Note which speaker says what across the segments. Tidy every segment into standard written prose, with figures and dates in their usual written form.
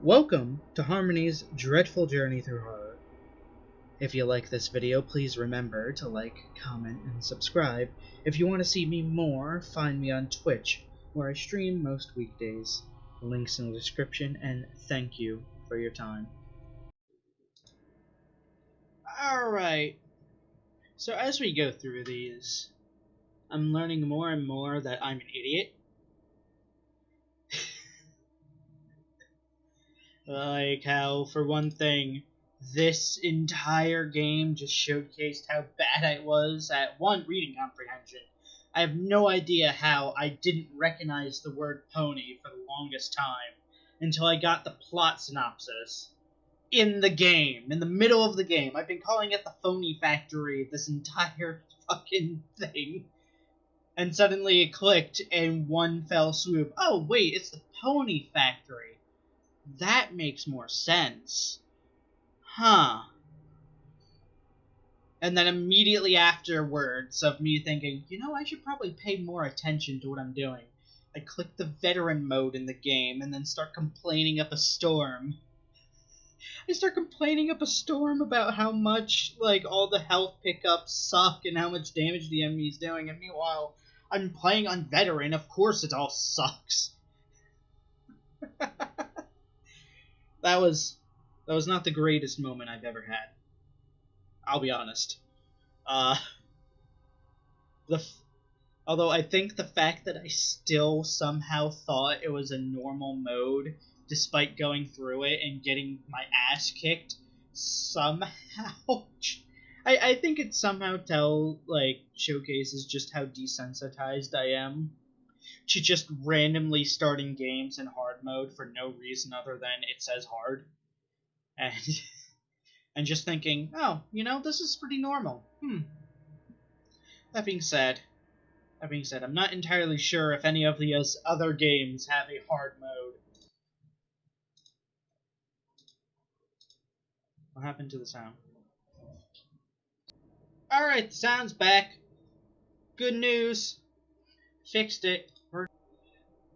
Speaker 1: Welcome to Harmony's dreadful journey through horror. If you like this video, please remember to like, comment, and subscribe. If you want to see me more, find me on Twitch, where I stream most weekdays. Links in the description, and thank you for your time. Alright, so as we go through these, I'm learning more and more that I'm an idiot. Like how, for one thing, this entire game just showcased how bad I was at, one, reading comprehension. I have no idea how I didn't recognize the word pony for the longest time until I got the plot synopsis in the game, in the middle of the game. I've been calling it the Phony Factory this entire fucking thing. And suddenly it clicked in one fell swoop. Oh, wait, it's the Pony Factory. That makes more sense. Huh. And then immediately afterwards of me thinking, you know, I should probably pay more attention to what I'm doing, I click the veteran mode in the game and then start complaining up a storm. I start complaining up a storm about how much, like, all the health pickups suck and how much damage the enemy's doing, and meanwhile, I'm playing on veteran, of course it all sucks. That was not the greatest moment I've ever had. I'll be honest. Although I think the fact that I still somehow thought it was a normal mode, despite going through it and getting my ass kicked, somehow, I think it somehow showcases just how desensitized I am to just randomly starting games in hard mode for no reason other than it says hard. And just thinking, oh, you know, this is pretty normal. That being said, I'm not entirely sure if any of the other games have a hard mode. What happened to the sound? Alright, the sound's back. Good news. Fixed it.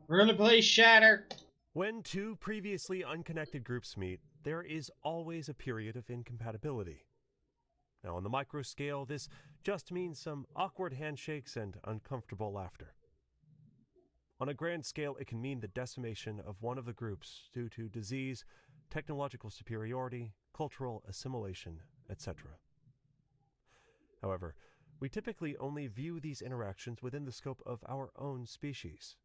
Speaker 1: We're gonna play Shatter.
Speaker 2: When two previously unconnected groups meet, there is always a period of incompatibility. Now, on the micro scale, this just means some awkward handshakes and uncomfortable laughter. On a grand scale, it can mean the decimation of one of the groups due to disease, technological superiority, cultural assimilation, etc. However, we typically only view these interactions within the scope of our own species.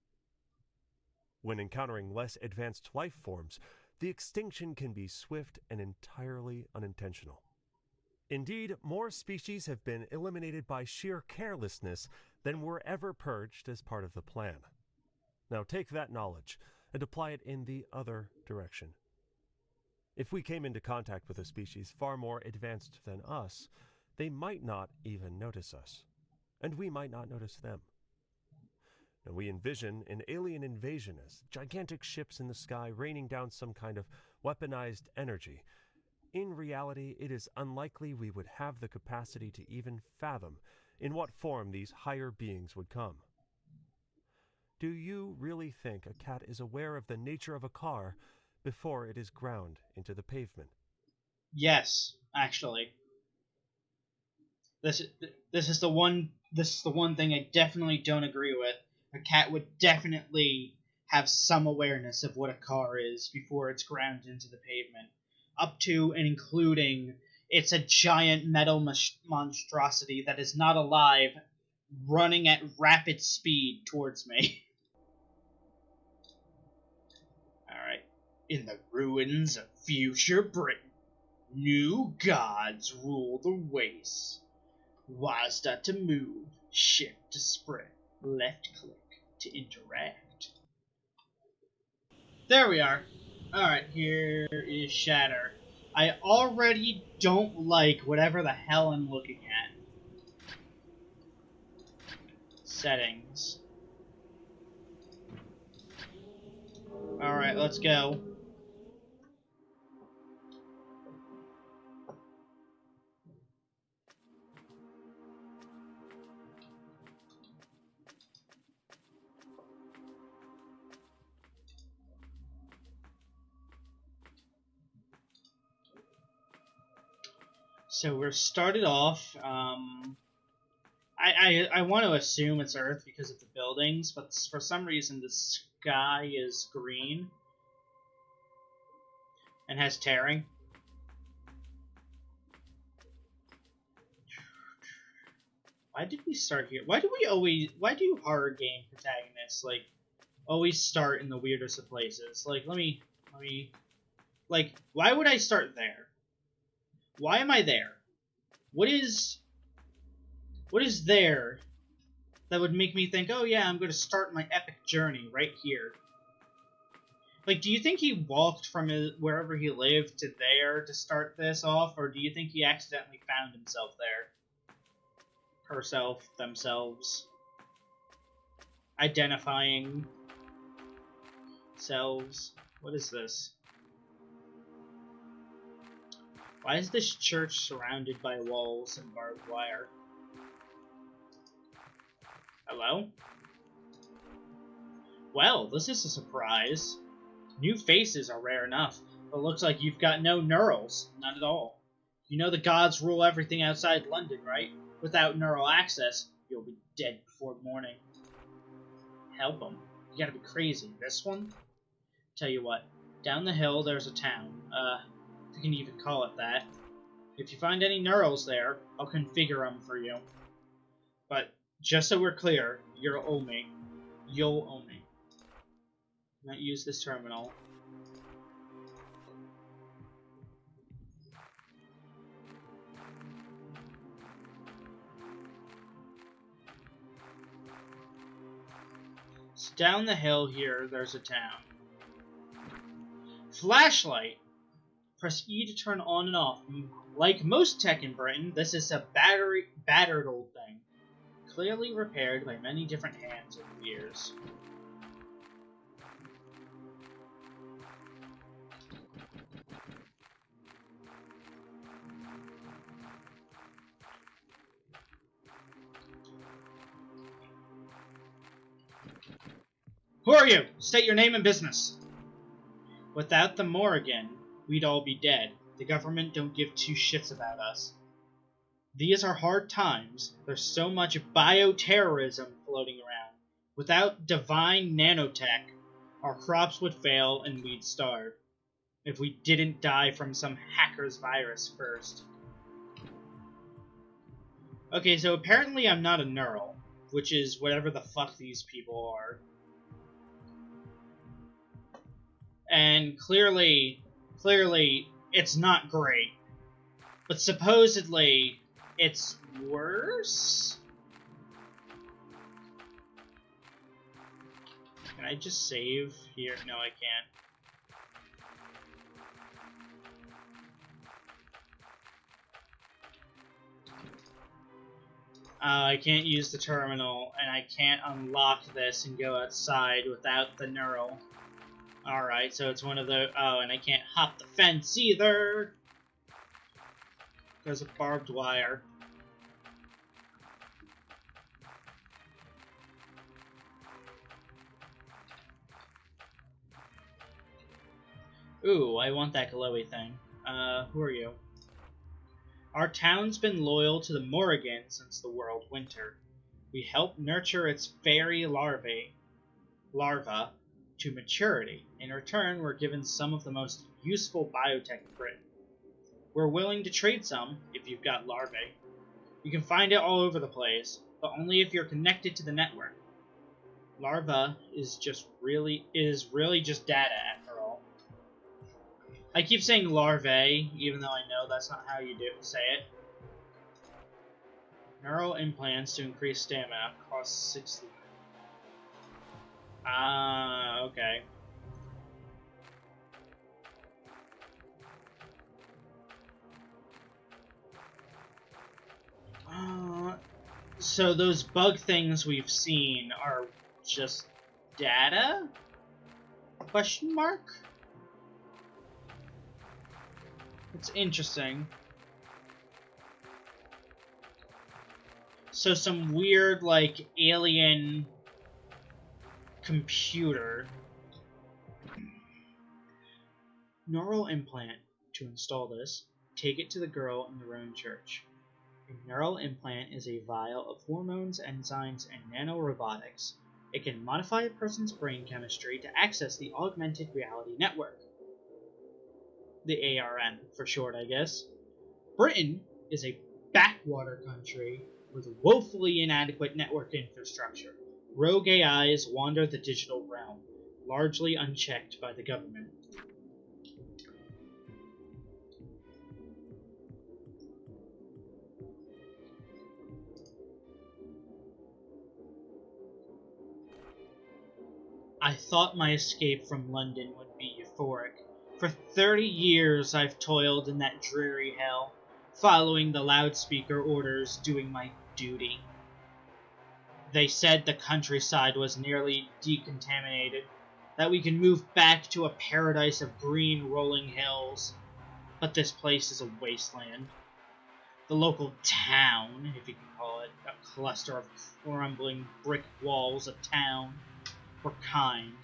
Speaker 2: When encountering less advanced life forms, the extinction can be swift and entirely unintentional. Indeed, more species have been eliminated by sheer carelessness than were ever purged as part of the plan. Now take that knowledge and apply it in the other direction. If we came into contact with a species far more advanced than us, they might not even notice us, and we might not notice them. Now, we envision an alien invasion as gigantic ships in the sky raining down some kind of weaponized energy. In reality, it is unlikely we would have the capacity to even fathom in what form these higher beings would come. Do you really think a cat is aware of the nature of a car before it is ground into the pavement?
Speaker 1: Yes, actually. This is the one thing I definitely don't agree with. A cat would definitely have some awareness of what a car is before it's ground into the pavement. Up to and including it's a giant metal monstrosity that is not alive, running at rapid speed towards me. Alright. In the ruins of future Britain, new gods rule the waste. WASD to move, shift to sprint, left click to interact. There we are. Alright, here is Shatter. I already don't like whatever the hell I'm looking at. Settings. Alright, let's go. So we're started off. I want to assume it's Earth because of the buildings, but for some reason the sky is green and has tearing. Why did we start here? Why do horror game protagonists, like, always start in the weirdest of places? Like, let me, like, why would I start there? Why am I there? What is there that would make me think, oh yeah, I'm going to start my epic journey right here? Like, do you think he walked from wherever he lived to there to start this off, or do you think he accidentally found himself there? Herself, themselves, identifying selves. What is this? Why is this church surrounded by walls and barbed wire? Hello? Well, this is a surprise. New faces are rare enough, but looks like you've got no neurals. None at all. You know the gods rule everything outside London, right? Without neural access, you'll be dead before morning. Help them. You gotta be crazy. This one? Tell you what, down the hill there's a town. If you can even call it that. If you find any neurals there, I'll configure them for you. But just so we're clear, you'll owe me. You'll owe me. Not use this terminal. So down the hill here, there's a town. Flashlight! Press E to turn on and off. Like most tech in Britain, this is a battered old thing. Clearly repaired by many different hands over the years. Who are you? State your name and business. Without the Morrigan, we'd all be dead. The government don't give two shits about us. These are hard times. There's so much bioterrorism floating around. Without divine nanotech, our crops would fail and we'd starve. If we didn't die from some hacker's virus first. Okay, so apparently I'm not a neural, which is whatever the fuck these people are. And clearly, it's not great. But supposedly, it's worse? Can I just save here? No, I can't. I can't use the terminal, and I can't unlock this and go outside without the neural. Alright, so it's one of the... Oh, and I can't hop the fence either! There's a barbed wire. Ooh, I want that glowy thing. Who are you? Our town's been loyal to the Morrigan since the world winter. We help nurture its fairy larva to maturity. In return, we're given some of the most useful biotech in Britain. We're willing to trade some if you've got larvae. You can find it all over the place, but only if you're connected to the network. Larva is really just data after all. I keep saying larvae, even though I know that's not how you say it. Neural implants to increase stamina cost 60. Okay. So those bug things we've seen are just data? Question mark? It's interesting. So some weird, like, alien computer. Neural implant to install this. take it to the girl in the Roman church. A neural implant is a vial of hormones, enzymes, and nanorobotics. It can modify a person's brain chemistry to access the augmented reality network. The ARN, for short, I guess. Britain is a backwater country with woefully inadequate network infrastructure. Rogue AIs wander the digital realm, largely unchecked by the government. I thought my escape from London would be euphoric. For 30 years I've toiled in that dreary hell, following the loudspeaker orders, doing my duty. They said the countryside was nearly decontaminated, that we can move back to a paradise of green rolling hills. But this place is a wasteland. The local town, if you can call it, a cluster of crumbling brick walls, a town, were kind.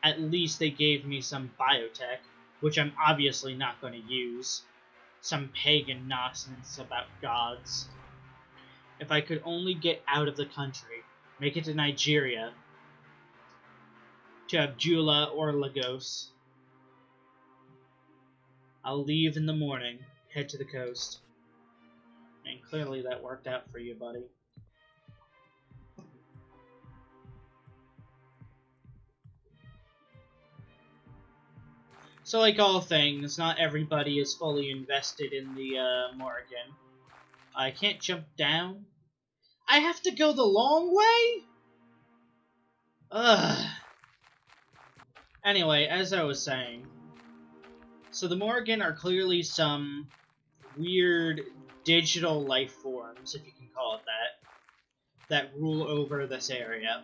Speaker 1: At least they gave me some biotech, which I'm obviously not going to use. Some pagan nonsense about gods. If I could only get out of the country, make it to Nigeria, to Abdullah or Lagos. I'll leave in the morning, head to the coast. And clearly that worked out for you, buddy. So like all things, not everybody is fully invested in the Morrigan. I can't jump down. I have to go the long way? Ugh. Anyway, as I was saying, so the Morrigan are clearly some weird digital life forms, if you can call it that rule over this area.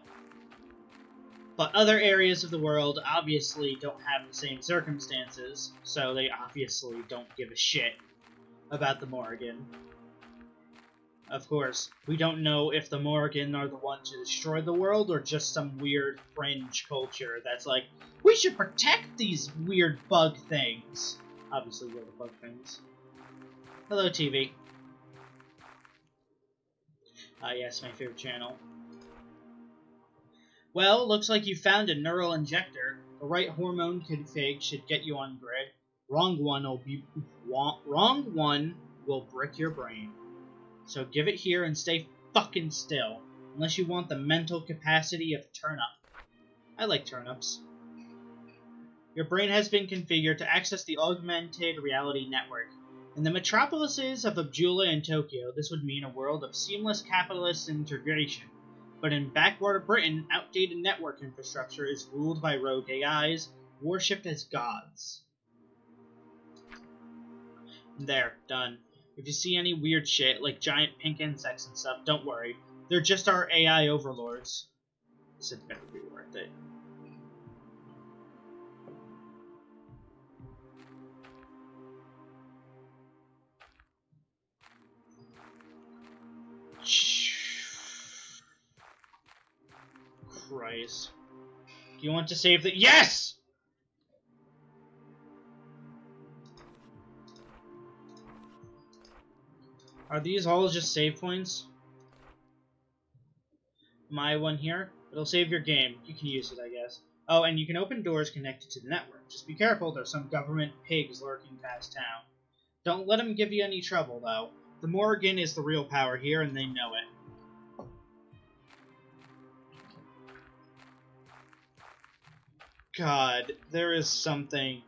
Speaker 1: But other areas of the world obviously don't have the same circumstances, so they obviously don't give a shit about the Morrigan. Of course, we don't know if the Morrigan are the ones to destroy the world or just some weird fringe culture that's like, we should protect these weird bug things. Obviously, we're the bug things. Hello, TV. Yes, my favorite channel. Well, looks like you found a neural injector. The right hormone config should get you on grid. Wrong one will brick your brain. So give it here and stay fucking still, unless you want the mental capacity of a turnip. I like turnips. Your brain has been configured to access the augmented reality network. In the metropolises of Abdullah and Tokyo, this would mean a world of seamless capitalist integration. But in backwater Britain, outdated network infrastructure is ruled by rogue AIs, worshipped as gods. There, done. If you see any weird shit, like giant pink insects and stuff, don't worry. They're just our AI overlords. This had better be worth it. Christ. Do you want to save the— Yes! Are these all just save points? My one here? It'll save your game. You can use it, I guess. Oh, and you can open doors connected to the network. Just be careful, there's some government pigs lurking past town. Don't let them give you any trouble, though. The Morrigan is the real power here, and they know it. God, there is something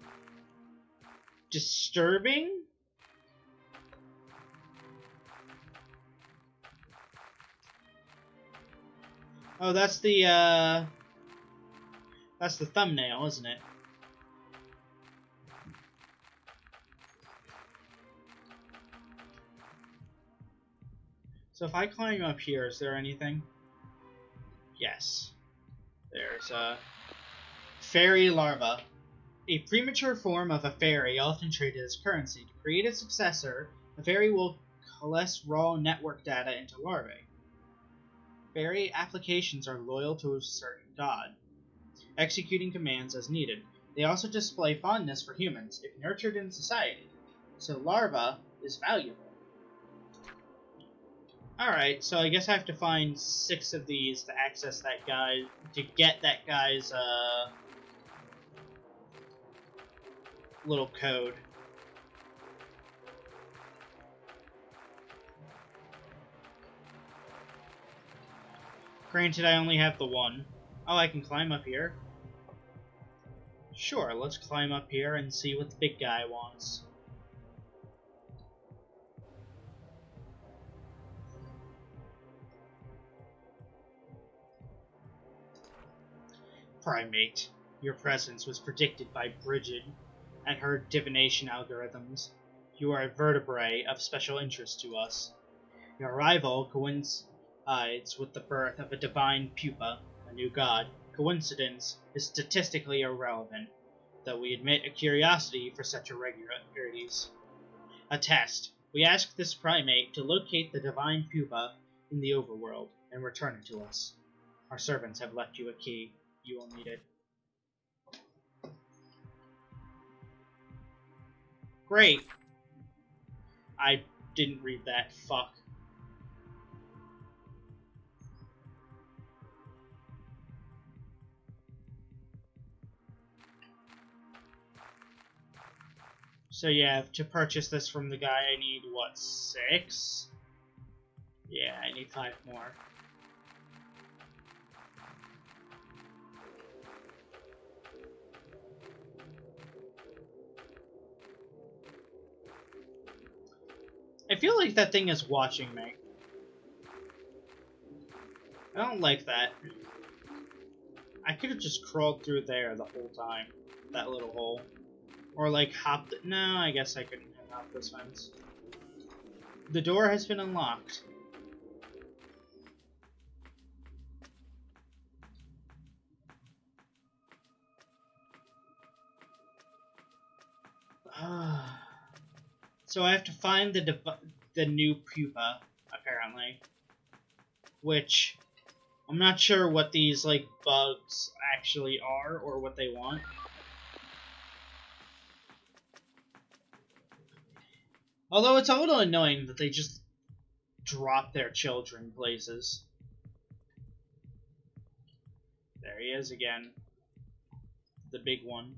Speaker 1: disturbing. Oh, that's the thumbnail, isn't it? So if I climb up here, is there anything? Yes. There's a fairy larva. A premature form of a fairy, often traded as currency. To create a successor, a fairy will coalesce raw network data into larvae. Fairy applications are loyal to a certain god, executing commands as needed. They also display fondness for humans, if nurtured in society. So larva is valuable. Alright, so I guess I have to find 6 of these to access that guy, to get that guy's, little code. Granted, I only have the one. Oh, I can climb up here? Sure, let's climb up here and see what the big guy wants. Primate, your presence was predicted by Bridget and her divination algorithms. You are a vertebrae of special interest to us. Your arrival coincides with the birth of a divine pupa, a new god. Coincidence is statistically irrelevant, though we admit a curiosity for such irregularities. A test. We ask this primate to locate the divine pupa in the overworld and return it to us. Our servants have left you a key. You will need it. Great. I didn't read that. Fuck. So yeah, to purchase this from the guy, I need, what, 6? Yeah, I need 5 more. I feel like that thing is watching me. I don't like that. I could have just crawled through there the whole time. That little hole. Or like hopped... No, I guess I couldn't have hopped this fence. The door has been unlocked. So I have to find the new pupa, apparently. Which, I'm not sure what these, like, bugs actually are, or what they want. Although it's a little annoying that they just drop their children places. There he is again. The big one.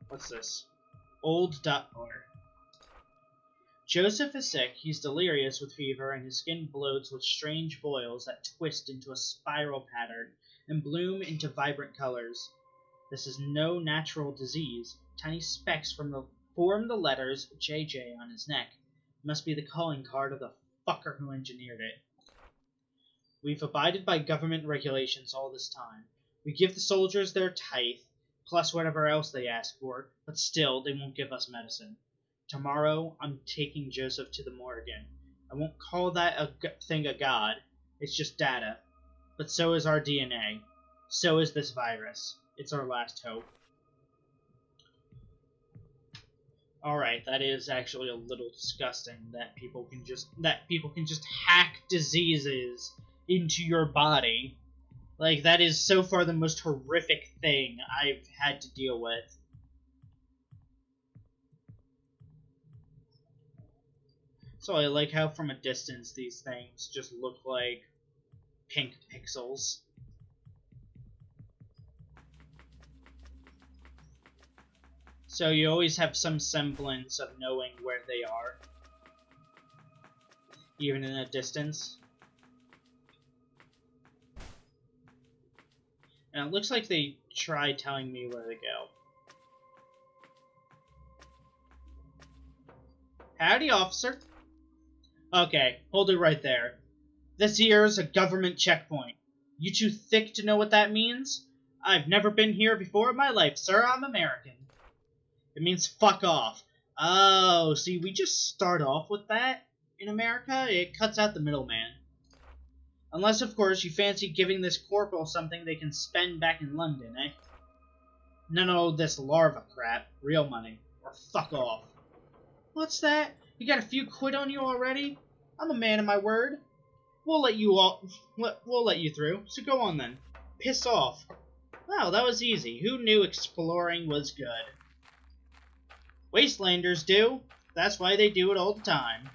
Speaker 1: What's this? Old detour. Joseph is sick, he's delirious with fever, and his skin bloats with strange boils that twist into a spiral pattern and bloom into vibrant colors. This is no natural disease. Tiny specks form the letters JJ on his neck. It must be the calling card of the fucker who engineered it. We've abided by government regulations all this time. We give the soldiers their tithe, plus whatever else they ask for, but still they won't give us medicine. Tomorrow, I'm taking Joseph to the morgue. I won't call that thing a god. It's just data. But so is our DNA. So is this virus. It's our last hope. Alright, that is actually a little disgusting that people can just hack diseases into your body. Like, that is so far the most horrific thing I've had to deal with. So I like how from a distance these things just look like pink pixels. So you always have some semblance of knowing where they are, even in a distance. And it looks like they tried telling me where to go. Howdy, officer. Okay, hold it right there. This here's a government checkpoint. You too thick to know what that means? I've never been here before in my life, sir. I'm American. It means fuck off. Oh, see, we just start off with that in America. It cuts out the middleman. Unless, of course, you fancy giving this corporal something they can spend back in London, eh? None of this larva crap. Real money. Or fuck off. What's that? You got a few quid on you already? I'm a man of my word. We'll let you through, so go on then. Piss off. Wow, that was easy. Who knew exploring was good? Wastelanders do. That's why they do it all the time.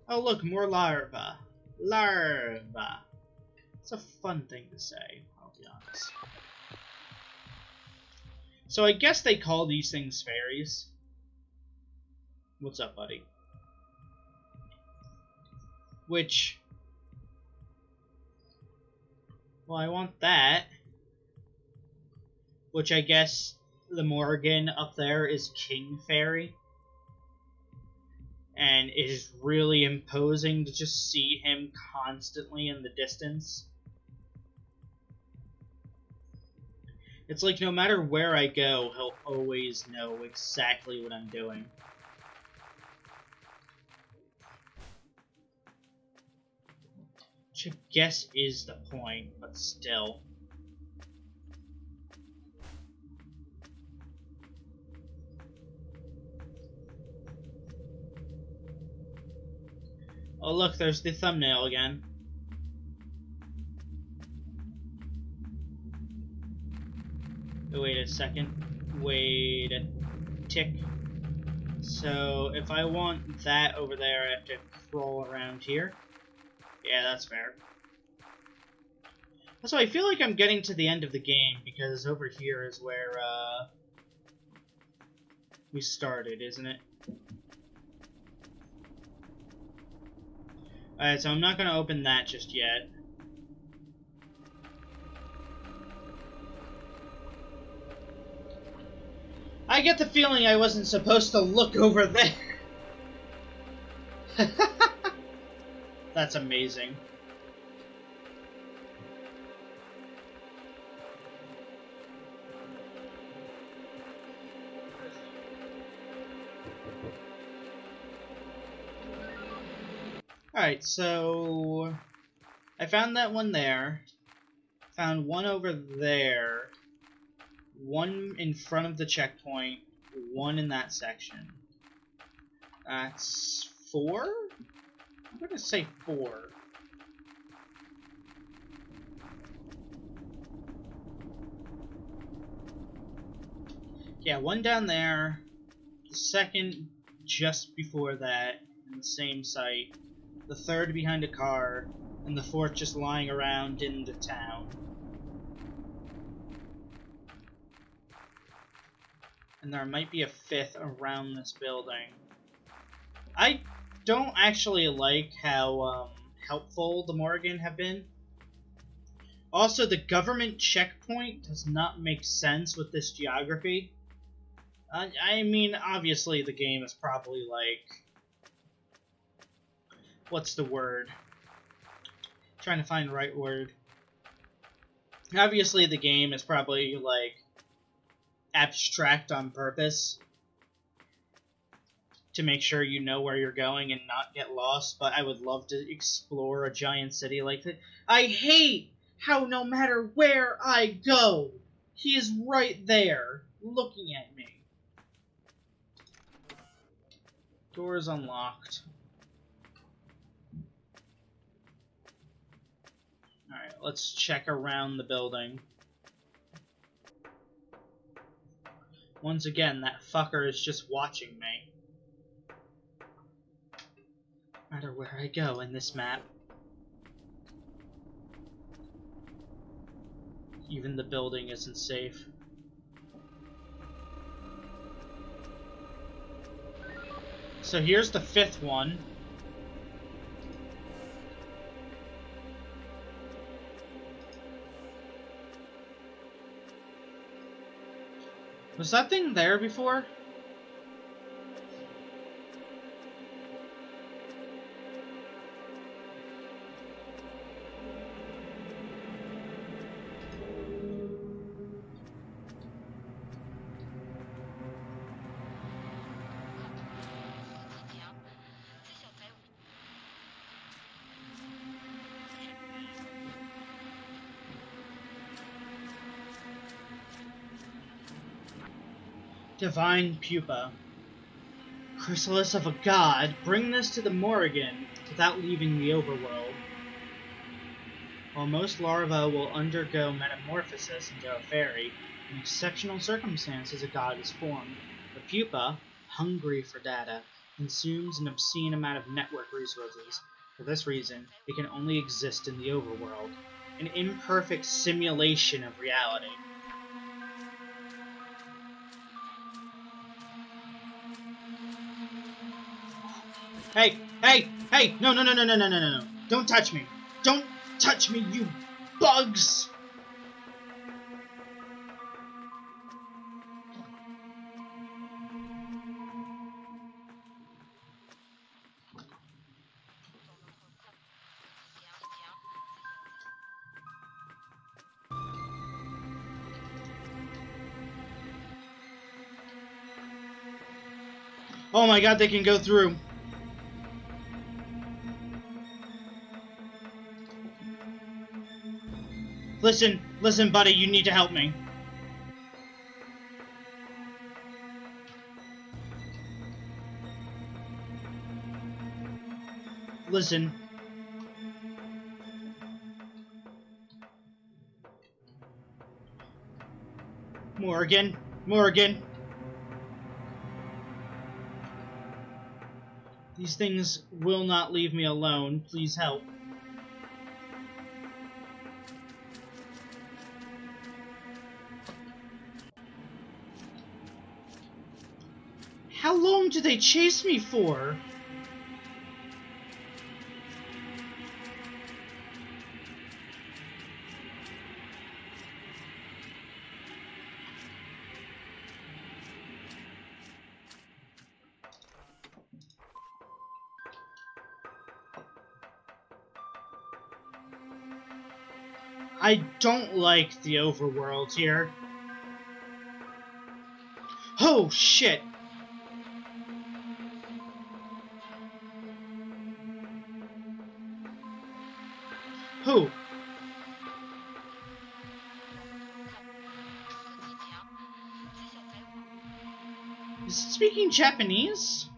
Speaker 1: Oh look, more larva. Larva. It's a fun thing to say, I'll be honest. So I guess they call these things fairies. What's up, buddy? Which... well, I want that. Which I guess the Morgan up there is King Fairy. And it is really imposing to just see him constantly in the distance. It's like no matter where I go, he'll always know exactly what I'm doing. Which I guess is the point, but still. Oh look, there's the thumbnail again. Oh, wait a second. Wait a tick. So, if I want that over there, I have to crawl around here. Yeah, that's fair. Also, I feel like I'm getting to the end of the game, because over here is where, we started, isn't it? Alright, so I'm not going to open that just yet. I get the feeling I wasn't supposed to look over there. That's amazing. Alright, so I found that one there. Found one over there. One in front of the checkpoint. One in that section. That's 4? I'm gonna say 4. Yeah, one down there. The second just before that in the same site. The third behind a car. And the fourth just lying around in the town. And there might be a fifth around this building. I don't actually like how helpful the Morgan have been. Also, the government checkpoint does not make sense with this geography. I mean, obviously the game is probably like... what's the word? Trying to find the right word. Obviously the game is probably like... abstract on purpose to make sure you know where you're going and not get lost, but I would love to explore a giant city like that. I hate how no matter where I go, he is right there, looking at me. Door is unlocked. Alright, let's check around the building. Once again, that fucker is just watching me. No matter where I go in this map. Even the building isn't safe. So here's the fifth one. Was that thing there before? Divine Pupa. Chrysalis of a god, bring this to the Morrigan without leaving the overworld. While most larvae will undergo metamorphosis into a fairy, in exceptional circumstances a god is formed. The pupa, hungry for data, consumes an obscene amount of network resources. For this reason, it can only exist in the overworld, an imperfect simulation of reality. Hey, hey, hey! No, no, no, no, no, no, no, no, no! Don't touch me! Don't touch me, you bugs! Oh my god, they can go through. Listen, listen, buddy, you need to help me. Listen. Morgan, Morgan. These things will not leave me alone. Please help. How long do they chase me for? I don't like the overworld here. Oh, shit! Who? Is it speaking Japanese?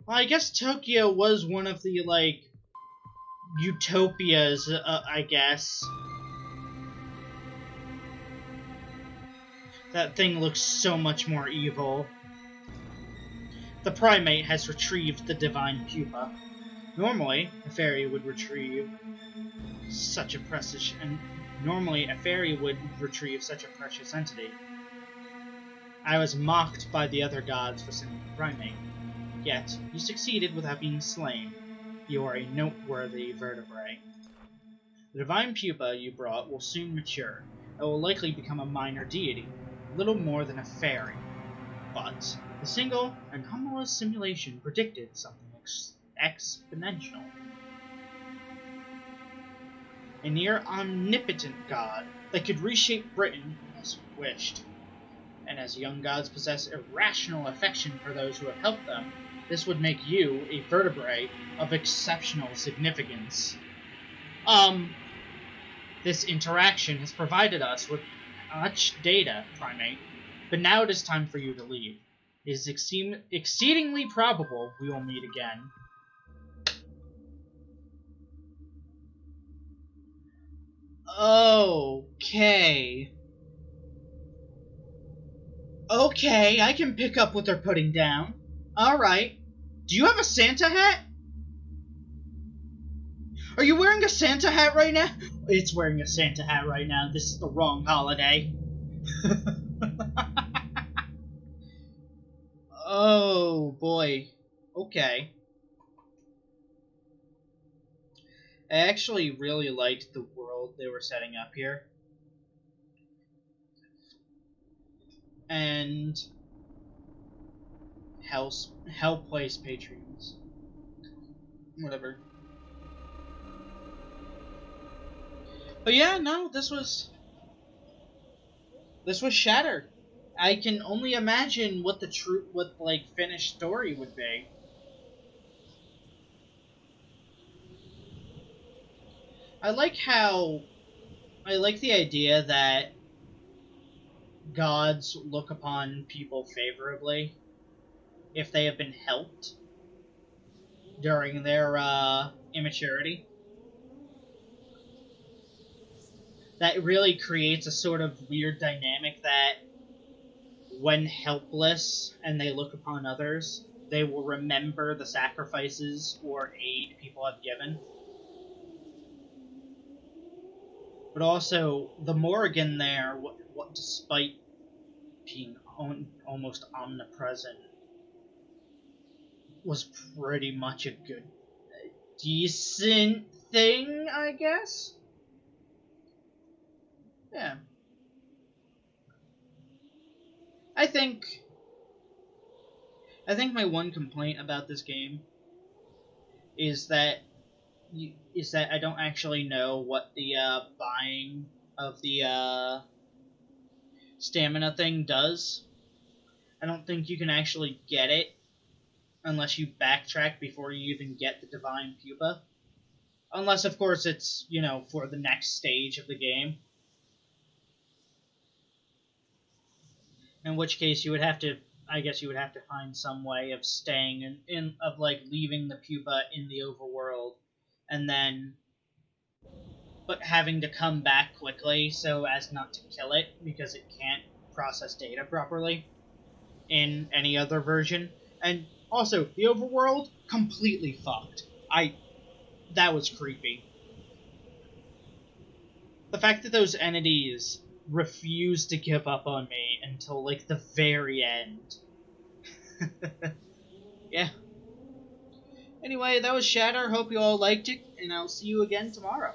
Speaker 1: Well, I guess Tokyo was one of the, like, utopias, I guess. That thing looks so much more evil. The primate has retrieved the divine pupa. Normally, a fairy would retrieve such a precious entity. I was mocked by the other gods for sending the primate. Yet, you succeeded without being slain. You are a noteworthy vertebrae. The divine pupa you brought will soon mature. It will likely become a minor deity, little more than a fairy. But the single and humblest simulation predicted something exponential. A near omnipotent god that could reshape Britain as he wished. And as young gods possess irrational affection for those who have helped them, this would make you a vertebrae of exceptional significance. This interaction has provided us with much data, primate, but now it is time for you to leave. It is exceedingly probable we will meet again. Okay. Okay, I can pick up what they're putting down. Alright. Do you have a Santa hat? Are you wearing a Santa hat right now? It's wearing a Santa hat right now. This is the wrong holiday. Oh, boy. Okay. I actually really liked the world they were setting up here. And Hell Place Patreons. Whatever. But yeah, no, this was Shatter. I can only imagine what the finished story would be. I like the idea that gods look upon people favorably if they have been helped during their immaturity. that really creates a sort of weird dynamic that when helpless and they look upon others, they will remember the sacrifices or aid people have given. But also, the Morrigan there, what despite being almost omnipresent, was pretty much a good, decent thing, I guess? Yeah. I think my one complaint about this game is that I don't actually know what the buying of the stamina thing does. I don't think you can actually get it unless you backtrack before you even get the divine pupa. Unless, of course, it's, for the next stage of the game. In which case you would have to, I guess you would have to find some way of staying of like leaving the pupa in the overworld and then but having to come back quickly so as not to kill it because it can't process data properly in any other version. And also, the overworld completely fucked. That was creepy. The fact that those entities refused to give up on me until like the very end. Yeah. Anyway, that was Shatter. Hope you all liked it, and I'll see you again tomorrow.